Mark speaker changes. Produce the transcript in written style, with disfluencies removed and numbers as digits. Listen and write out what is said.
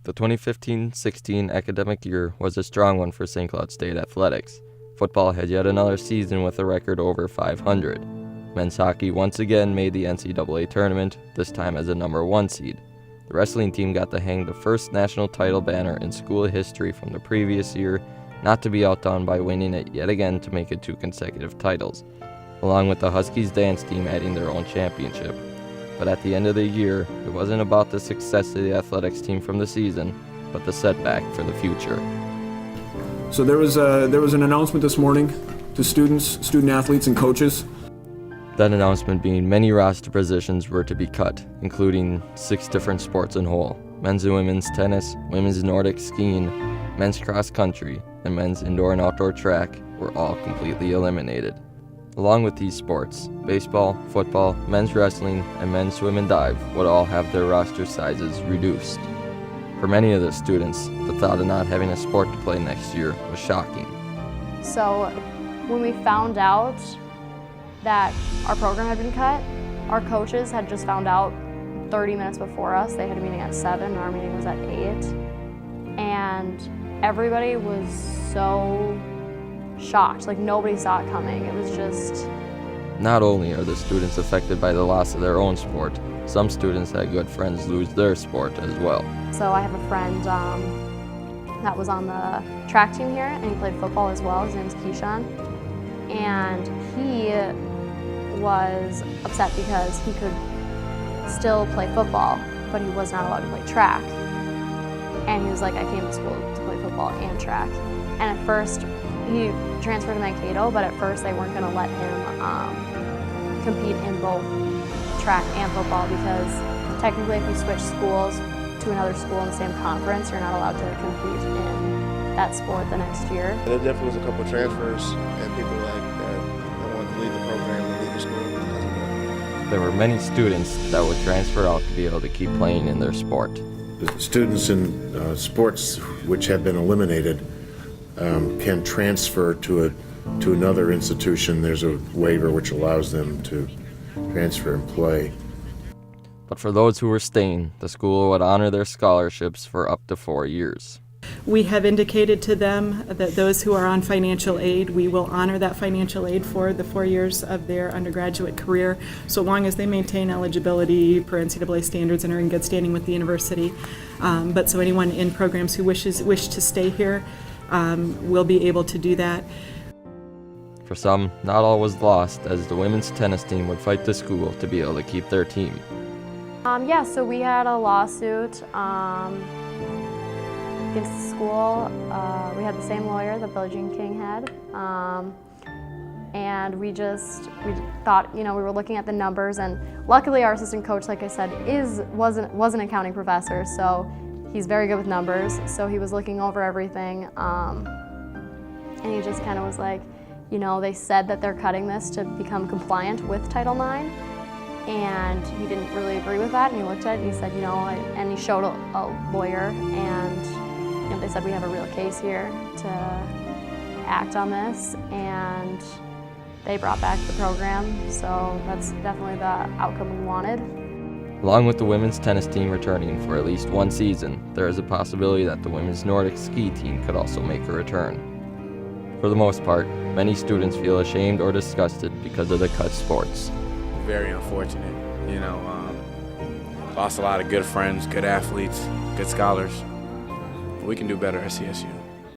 Speaker 1: The 2015-16 academic year was a strong one for St. Cloud State athletics. Football had yet another season with a record over 500. Men's hockey once again made the NCAA tournament, this time as a number 1 seed. The wrestling team got to hang the first national title banner in school history from the previous year, not to be outdone by winning it yet again to make it 2 consecutive titles, along with the Huskies dance team adding their own championship. But at the end of the year, it wasn't about the success of the athletics team from the season, but the setback for the future.
Speaker 2: So there was an announcement this morning to students, student athletes, and coaches.
Speaker 1: That announcement being many roster positions were to be cut, including 6 different sports in whole: men's and women's tennis, women's Nordic skiing, men's cross country, and men's indoor and outdoor track were all completely eliminated. Along with these sports, baseball, football, men's wrestling, and men's swim and dive would all have their roster sizes reduced. For many of the students, the thought of not having a sport to play next year was shocking.
Speaker 3: So when we found out that our program had been cut, our coaches had just found out 30 minutes before us. They had a meeting at 7, and our meeting was at 8. And everybody was so shocked, like nobody saw it coming. It was just...
Speaker 1: Not only are the students affected by the loss of their own sport, some students had good friends lose their sport as well.
Speaker 3: So I have a friend that was on the track team here, and he played football as well. His name's Keyshawn. And he was upset because he could still play football, but he was not allowed to play track. And he was like, I came to school to play football and track. And at first, he transferred to Mankato, but at first they weren't going to let him compete in both track and football because technically if you switch schools to another school in the same conference, you're not allowed to compete in that sport the next year.
Speaker 4: There definitely was a couple of transfers and people like that wanted to leave the program and leave the school because of that.
Speaker 1: There were many students that would transfer out to be able to keep playing in their sport.
Speaker 5: The students in sports which have been eliminated can transfer to another institution. There's a waiver which allows them to transfer and play.
Speaker 1: But for those who were staying, the school would honor their scholarships for up to 4 years.
Speaker 6: We have indicated to them that those who are on financial aid, we will honor that financial aid for the 4 years of their undergraduate career, so long as they maintain eligibility per NCAA standards and are in good standing with the university. But so anyone in programs who wish to stay here will be able to do that.
Speaker 1: For some, not all was lost, as the women's tennis team would fight the school to be able to keep their team.
Speaker 3: Yeah, so we had a lawsuit against the school. We had the same lawyer that Billie Jean King had. And we thought, we were looking at the numbers, and luckily our assistant coach, like I said, was an accounting professor, so he's very good with numbers. So he was looking over everything, and he just kind of was like, they said that they're cutting this to become compliant with Title IX, and he didn't really agree with that, and he looked at it and he said, and he showed a lawyer, and they said, we have a real case here to act on this, and they brought back the program, so that's definitely the outcome we wanted.
Speaker 1: Along with the women's tennis team returning for at least 1 season, there is a possibility that the women's Nordic ski team could also make a return. For the most part, many students feel ashamed or disgusted because of the cut sports.
Speaker 7: Very unfortunate, lost a lot of good friends, good athletes, good scholars. We can do better at SCSU.